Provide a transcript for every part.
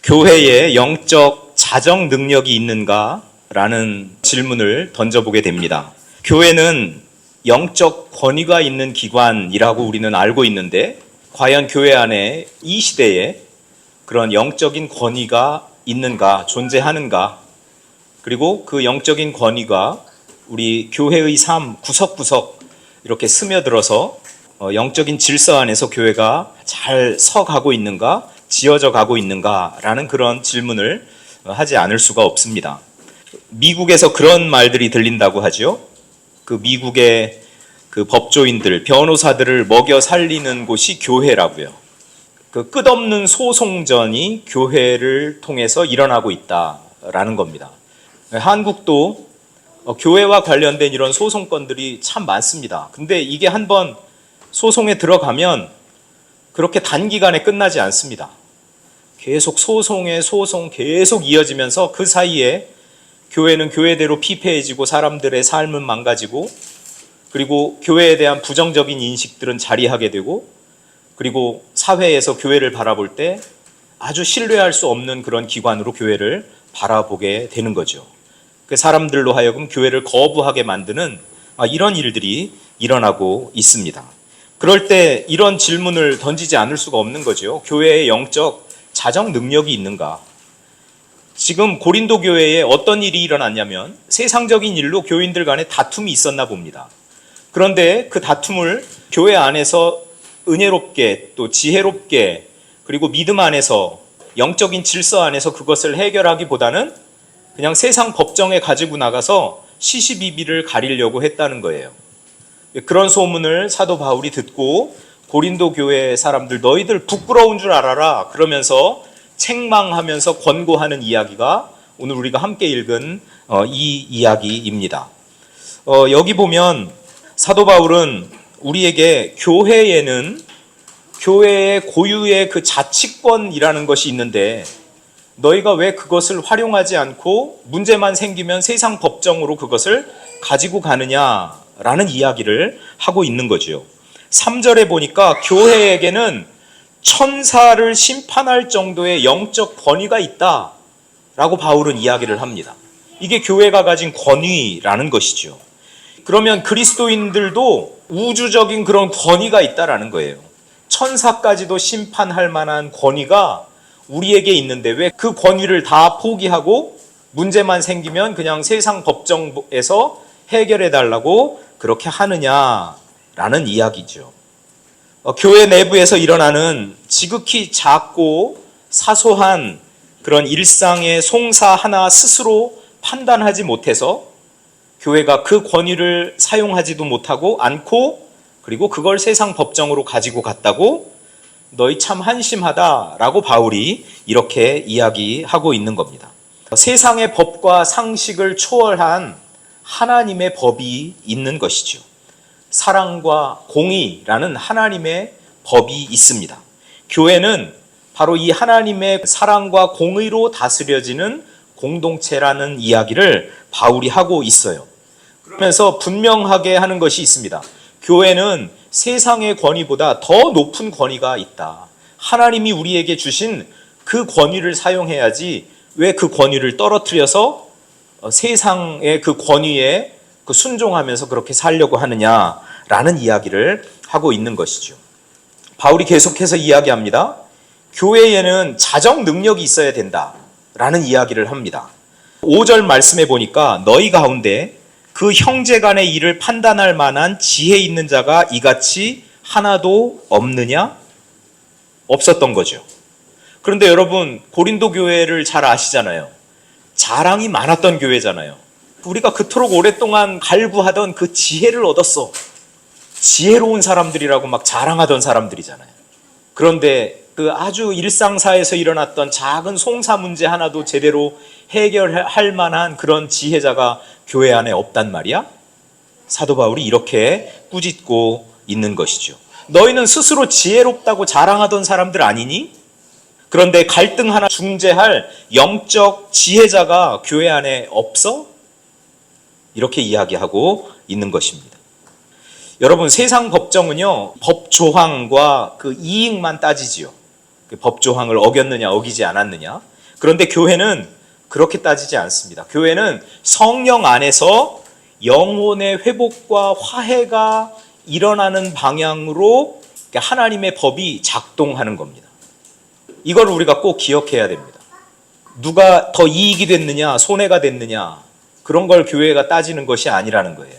교회에 영적 자정 능력이 있는가라는 질문을 던져보게 됩니다. 교회는 영적 권위가 있는 기관이라고 우리는 알고 있는데, 과연 교회 안에 이 시대에 그런 영적인 권위가 있는가, 존재하는가, 그리고 그 영적인 권위가 우리 교회의 삶 구석구석 이렇게 스며들어서 영적인 질서 안에서 교회가 잘 서가고 있는가, 지어져 가고 있는가라는 그런 질문을 하지 않을 수가 없습니다. 미국에서 그런 말들이 들린다고 하죠. 그 미국의 그 법조인들, 변호사들을 먹여 살리는 곳이 교회라고요. 그 끝없는 소송전이 교회를 통해서 일어나고 있다라는 겁니다. 한국도 교회와 관련된 이런 소송건들이 참 많습니다. 근데 이게 한번 소송에 들어가면 그렇게 단기간에 끝나지 않습니다. 계속 소송에 소송 계속 이어지면서 그 사이에 교회는 교회대로 피폐해지고 사람들의 삶은 망가지고, 그리고 교회에 대한 부정적인 인식들은 자리하게 되고, 그리고 사회에서 교회를 바라볼 때 아주 신뢰할 수 없는 그런 기관으로 교회를 바라보게 되는 거죠. 그 사람들로 하여금 교회를 거부하게 만드는 이런 일들이 일어나고 있습니다. 그럴 때 이런 질문을 던지지 않을 수가 없는 거죠. 교회의 영적 자정 능력이 있는가? 지금 고린도 교회에 어떤 일이 일어났냐면 세상적인 일로 교인들 간에 다툼이 있었나 봅니다. 그런데 그 다툼을 교회 안에서 은혜롭게 또 지혜롭게, 그리고 믿음 안에서 영적인 질서 안에서 그것을 해결하기보다는 그냥 세상 법정에 가지고 나가서 시시비비를 가리려고 했다는 거예요. 그런 소문을 사도 바울이 듣고 고린도 교회 사람들, 너희들 부끄러운 줄 알아라 그러면서 책망하면서 권고하는 이야기가 오늘 우리가 함께 읽은 이 이야기입니다. 여기 보면 사도 바울은 우리에게 교회에는 교회의 고유의 그 자치권이라는 것이 있는데, 너희가 왜 그것을 활용하지 않고 문제만 생기면 세상 법정으로 그것을 가지고 가느냐라는 이야기를 하고 있는 거죠. 3절에 보니까 교회에게는 천사를 심판할 정도의 영적 권위가 있다라고 바울은 이야기를 합니다. 이게 교회가 가진 권위라는 것이죠. 그러면 그리스도인들도 우주적인 그런 권위가 있다라는 거예요. 천사까지도 심판할 만한 권위가 우리에게 있는데 왜 그 권위를 다 포기하고 문제만 생기면 그냥 세상 법정에서 해결해 달라고 그렇게 하느냐라는 이야기죠. 교회 내부에서 일어나는 지극히 작고 사소한 그런 일상의 송사 하나 스스로 판단하지 못해서 교회가 그 권위를 사용하지도 못하고 않고, 그리고 그걸 세상 법정으로 가지고 갔다고 너희 참 한심하다라고 바울이 이렇게 이야기하고 있는 겁니다. 세상의 법과 상식을 초월한 하나님의 법이 있는 것이죠. 사랑과 공의라는 하나님의 법이 있습니다. 교회는 바로 이 하나님의 사랑과 공의로 다스려지는 공동체라는 이야기를 바울이 하고 있어요. 그러면서 분명하게 하는 것이 있습니다. 교회는 세상의 권위보다 더 높은 권위가 있다. 하나님이 우리에게 주신 그 권위를 사용해야지 왜 그 권위를 떨어뜨려서 세상의 그 권위에 순종하면서 그렇게 살려고 하느냐라는 이야기를 하고 있는 것이죠. 바울이 계속해서 이야기합니다. 교회에는 자정 능력이 있어야 된다라는 이야기를 합니다. 5절 말씀해 보니까 너희 가운데 그 형제 간의 일을 판단할 만한 지혜 있는 자가 이같이 하나도 없느냐? 없었던 거죠. 그런데 여러분, 고린도 교회를 잘 아시잖아요. 자랑이 많았던 교회잖아요. 우리가 그토록 오랫동안 갈구하던 그 지혜를 얻었어. 지혜로운 사람들이라고 막 자랑하던 사람들이잖아요. 그런데 그 아주 일상사에서 일어났던 작은 송사 문제 하나도 제대로 해결할 만한 그런 지혜자가 교회 안에 없단 말이야? 사도 바울이 이렇게 꾸짖고 있는 것이죠. 너희는 스스로 지혜롭다고 자랑하던 사람들 아니니? 그런데 갈등 하나 중재할 영적 지혜자가 교회 안에 없어? 이렇게 이야기하고 있는 것입니다. 여러분, 세상 법정은요, 법 조항과 그 이익만 따지지요. 그 법 조항을 어겼느냐 어기지 않았느냐, 그런데 교회는 그렇게 따지지 않습니다. 교회는 성령 안에서 영혼의 회복과 화해가 일어나는 방향으로 하나님의 법이 작동하는 겁니다. 이걸 우리가 꼭 기억해야 됩니다. 누가 더 이익이 됐느냐, 손해가 됐느냐, 그런 걸 교회가 따지는 것이 아니라는 거예요.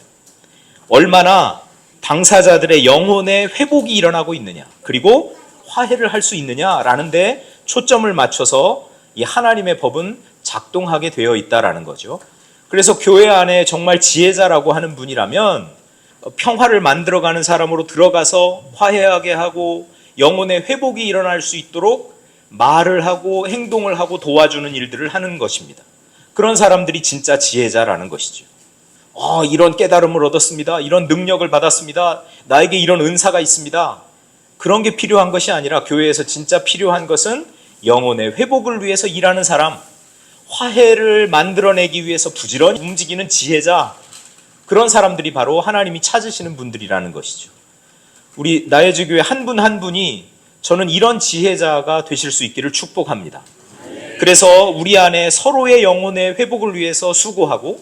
얼마나 당사자들의 영혼의 회복이 일어나고 있느냐, 그리고 화해를 할 수 있느냐라는 데 초점을 맞춰서 이 하나님의 법은 작동하게 되어 있다라는 거죠. 그래서 교회 안에 정말 지혜자라고 하는 분이라면 평화를 만들어가는 사람으로 들어가서 화해하게 하고 영혼의 회복이 일어날 수 있도록 말을 하고 행동을 하고 도와주는 일들을 하는 것입니다. 그런 사람들이 진짜 지혜자라는 것이죠. 이런 깨달음을 얻었습니다. 이런 능력을 받았습니다. 나에게 이런 은사가 있습니다. 그런 게 필요한 것이 아니라 교회에서 진짜 필요한 것은 영혼의 회복을 위해서 일하는 사람, 화해를 만들어내기 위해서 부지런히 움직이는 지혜자, 그런 사람들이 바로 하나님이 찾으시는 분들이라는 것이죠. 우리 나의주 교회 한 분 한 분이 저는 이런 지혜자가 되실 수 있기를 축복합니다. 그래서 우리 안에 서로의 영혼의 회복을 위해서 수고하고,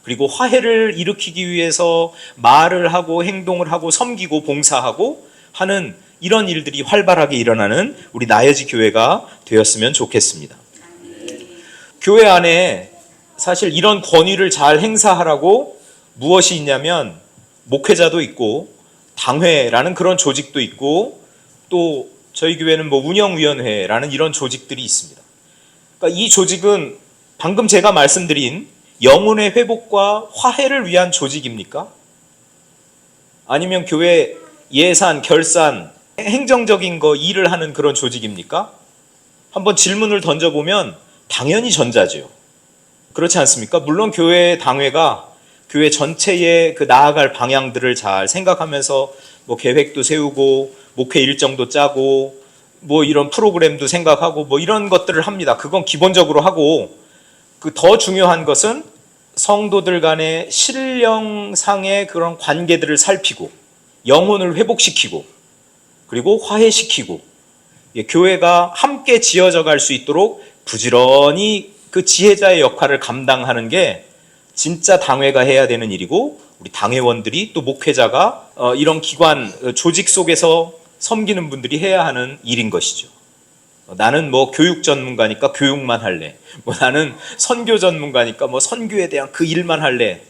그리고 화해를 일으키기 위해서 말을 하고 행동을 하고 섬기고 봉사하고 하는 이런 일들이 활발하게 일어나는 우리 나의주 교회가 되었으면 좋겠습니다. 교회 안에 사실 이런 권위를 잘 행사하라고 무엇이 있냐면 목회자도 있고 당회라는 그런 조직도 있고, 또 저희 교회는 운영위원회라는 이런 조직들이 있습니다. 그러니까 이 조직은 방금 제가 말씀드린 영혼의 회복과 화해를 위한 조직입니까? 아니면 교회 예산, 결산, 행정적인 거 일을 하는 그런 조직입니까? 한번 질문을 던져보면 당연히 전자죠. 그렇지 않습니까? 물론 교회 당회가 교회 전체의 그 나아갈 방향들을 잘 생각하면서 계획도 세우고 목회 일정도 짜고 이런 프로그램도 생각하고 이런 것들을 합니다. 그건 기본적으로 하고, 그 더 중요한 것은 성도들 간의 신령상의 그런 관계들을 살피고 영혼을 회복시키고 그리고 화해시키고 교회가 함께 지어져 갈 수 있도록 부지런히 그 지혜자의 역할을 감당하는 게 진짜 당회가 해야 되는 일이고, 우리 당회원들이 또 목회자가 이런 기관, 조직 속에서 섬기는 분들이 해야 하는 일인 것이죠. 나는 교육 전문가니까 교육만 할래. 나는 선교 전문가니까 선교에 대한 그 일만 할래.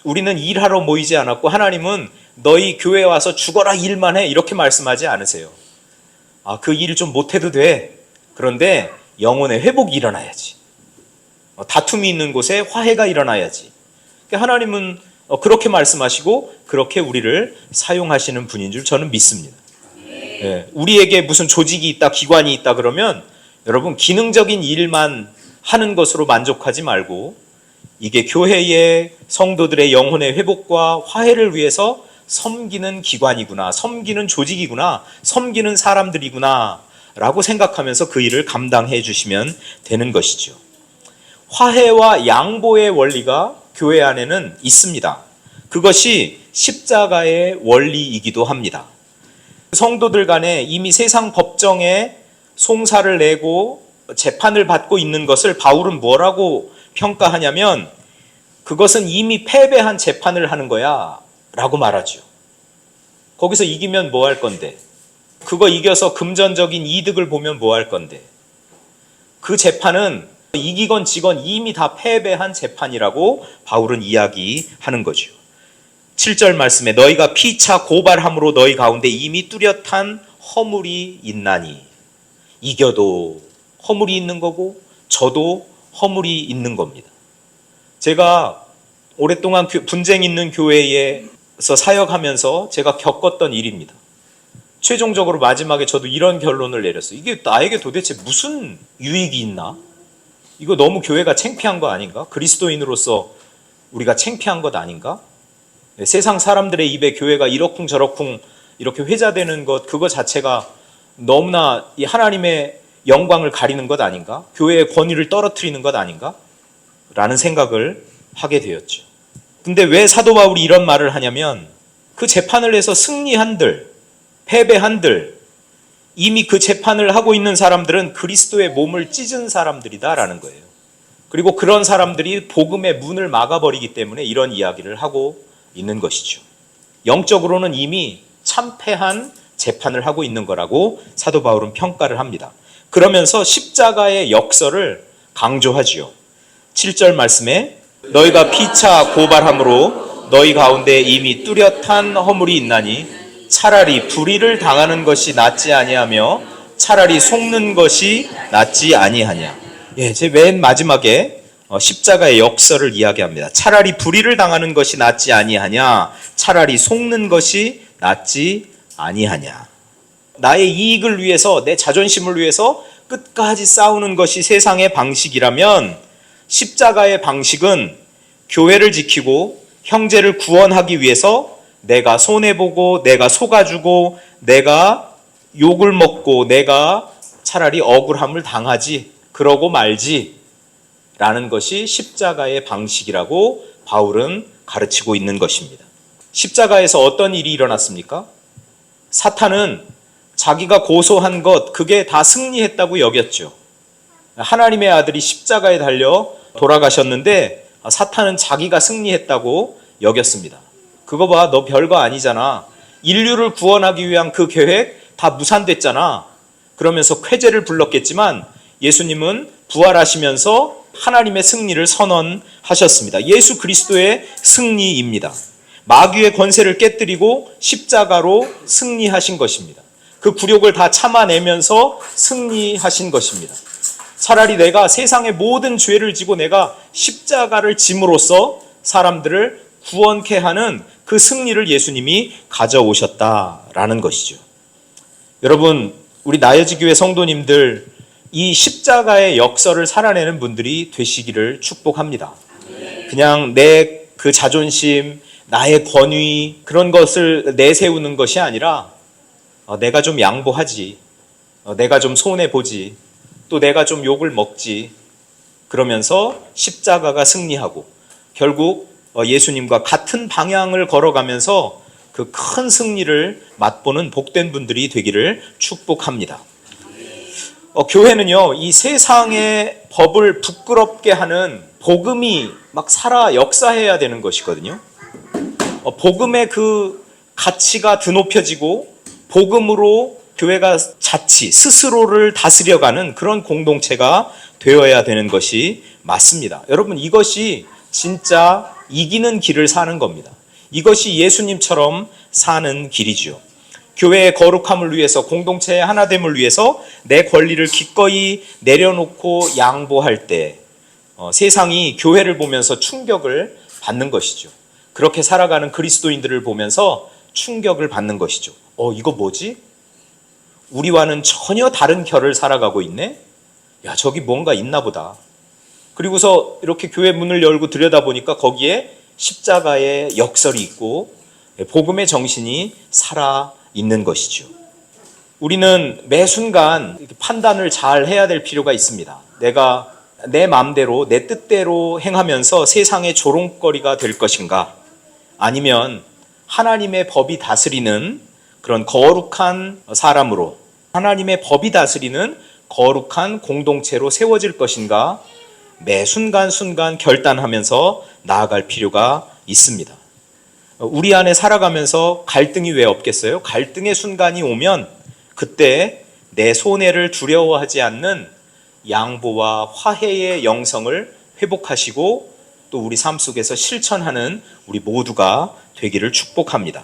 우리는 일하러 모이지 않았고 하나님은 너희 교회에 와서 죽어라 일만 해 이렇게 말씀하지 않으세요. 그 일 좀 못해도 돼. 그런데 영혼의 회복이 일어나야지. 다툼이 있는 곳에 화해가 일어나야지. 하나님은 그렇게 말씀하시고 그렇게 우리를 사용하시는 분인 줄 저는 믿습니다. 우리에게 무슨 조직이 있다, 기관이 있다 그러면 여러분 기능적인 일만 하는 것으로 만족하지 말고 이게 교회의 성도들의 영혼의 회복과 화해를 위해서 섬기는 기관이구나, 섬기는 조직이구나, 섬기는 사람들이구나 라고 생각하면서 그 일을 감당해 주시면 되는 것이죠. 화해와 양보의 원리가 교회 안에는 있습니다. 그것이 십자가의 원리이기도 합니다. 성도들 간에 이미 세상 법정에 송사를 내고 재판을 받고 있는 것을 바울은 뭐라고 평가하냐면 그것은 이미 패배한 재판을 하는 거야 라고 말하죠. 거기서 이기면 뭐 할 건데? 그거 이겨서 금전적인 이득을 보면 뭐 할 건데? 그 재판은 이기건 지건 이미 다 패배한 재판이라고 바울은 이야기하는 거죠. 7절 말씀에 너희가 피차 고발함으로 너희 가운데 이미 뚜렷한 허물이 있나니, 이겨도 허물이 있는 거고 저도 허물이 있는 겁니다. 제가 오랫동안 분쟁 있는 교회에서 사역하면서 제가 겪었던 일입니다. 최종적으로 마지막에 저도 이런 결론을 내렸어요. 이게 나에게 도대체 무슨 유익이 있나? 이거 너무 교회가 창피한 거 아닌가? 그리스도인으로서 우리가 창피한 것 아닌가? 세상 사람들의 입에 교회가 이러쿵저러쿵 이렇게 회자되는 것, 그거 자체가 너무나 이 하나님의 영광을 가리는 것 아닌가? 교회의 권위를 떨어뜨리는 것 아닌가? 라는 생각을 하게 되었죠. 근데 왜 사도 바울이 이런 말을 하냐면 그 재판을 해서 승리한들, 패배한들, 이미 그 재판을 하고 있는 사람들은 그리스도의 몸을 찢은 사람들이다라는 거예요. 그리고 그런 사람들이 복음의 문을 막아버리기 때문에 이런 이야기를 하고 있는 것이죠. 영적으로는 이미 참패한 재판을 하고 있는 거라고 사도 바울은 평가를 합니다. 그러면서 십자가의 역설을 강조하지요. 7절 말씀에 너희가 피차 고발함으로 너희 가운데 이미 뚜렷한 허물이 있나니 차라리 불의를 당하는 것이 낫지 아니하며 차라리 속는 것이 낫지 아니하냐. 제 맨 마지막에 십자가의 역설을 이야기합니다. 차라리 불의를 당하는 것이 낫지 아니하냐, 차라리 속는 것이 낫지 아니하냐. 나의 이익을 위해서, 내 자존심을 위해서 끝까지 싸우는 것이 세상의 방식이라면 십자가의 방식은 교회를 지키고 형제를 구원하기 위해서 내가 손해보고 내가 속아주고 내가 욕을 먹고 내가 차라리 억울함을 당하지, 그러고 말지 라는 것이 십자가의 방식이라고 바울은 가르치고 있는 것입니다. 십자가에서 어떤 일이 일어났습니까? 사탄은 자기가 고소한 것, 그게 다 승리했다고 여겼죠. 하나님의 아들이 십자가에 달려 돌아가셨는데 사탄은 자기가 승리했다고 여겼습니다. 그거 봐, 너 별거 아니잖아. 인류를 구원하기 위한 그 계획 다 무산됐잖아. 그러면서 쾌재를 불렀겠지만 예수님은 부활하시면서 하나님의 승리를 선언하셨습니다. 예수 그리스도의 승리입니다. 마귀의 권세를 깨뜨리고 십자가로 승리하신 것입니다. 그 굴욕을 다 참아내면서 승리하신 것입니다. 차라리 내가 세상의 모든 죄를 지고 내가 십자가를 짐으로써 사람들을 구원케 하는 그 승리를 예수님이 가져오셨다라는 것이죠. 여러분, 우리 나여지 교회 성도님들, 이 십자가의 역설을 살아내는 분들이 되시기를 축복합니다. 그냥 내 그 자존심, 나의 권위, 그런 것을 내세우는 것이 아니라 내가 좀 양보하지, 내가 좀 손해보지, 또 내가 좀 욕을 먹지, 그러면서 십자가가 승리하고 결국 예수님과 같은 방향을 걸어가면서 그 큰 승리를 맛보는 복된 분들이 되기를 축복합니다. 교회는요, 이 세상의 법을 부끄럽게 하는 복음이 막 살아 역사해야 되는 것이거든요. 복음의 그 가치가 드높여지고 복음으로 교회가 자치, 스스로를 다스려가는 그런 공동체가 되어야 되는 것이 맞습니다. 여러분, 이것이 진짜 이기는 길을 사는 겁니다. 이것이 예수님처럼 사는 길이죠. 교회의 거룩함을 위해서, 공동체의 하나됨을 위해서 내 권리를 기꺼이 내려놓고 양보할 때 세상이 교회를 보면서 충격을 받는 것이죠. 그렇게 살아가는 그리스도인들을 보면서 충격을 받는 것이죠. 이거 뭐지? 우리와는 전혀 다른 결을 살아가고 있네? 야, 저기 뭔가 있나 보다. 그리고서 이렇게 교회 문을 열고 들여다보니까 거기에 십자가의 역설이 있고 복음의 정신이 살아 있는 것이죠. 우리는 매 순간 판단을 잘 해야 될 필요가 있습니다. 내가 내 마음대로, 내 뜻대로 행하면서 세상의 조롱거리가 될 것인가? 아니면 하나님의 법이 다스리는 그런 거룩한 사람으로, 하나님의 법이 다스리는 거룩한 공동체로 세워질 것인가? 매 순간순간 결단하면서 나아갈 필요가 있습니다. 우리 안에 살아가면서 갈등이 왜 없겠어요? 갈등의 순간이 오면 그때 내 손해를 두려워하지 않는 양보와 화해의 영성을 회복하시고 또 우리 삶 속에서 실천하는 우리 모두가 되기를 축복합니다.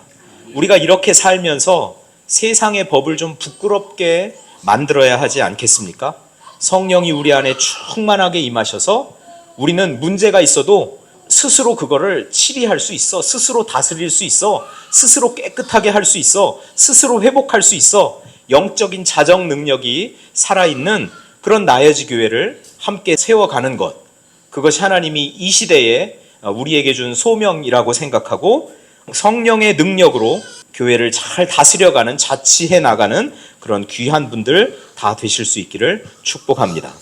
우리가 이렇게 살면서 세상의 법을 좀 부끄럽게 만들어야 하지 않겠습니까? 성령이 우리 안에 충만하게 임하셔서 우리는 문제가 있어도 스스로 그거를 치리할 수 있어, 스스로 다스릴 수 있어, 스스로 깨끗하게 할 수 있어, 스스로 회복할 수 있어, 영적인 자정 능력이 살아있는 그런 나여지 교회를 함께 세워가는 것, 그것이 하나님이 이 시대에 우리에게 준 소명이라고 생각하고 성령의 능력으로 교회를 잘 다스려가는, 자치해 나가는 그런 귀한 분들 다 되실 수 있기를 축복합니다.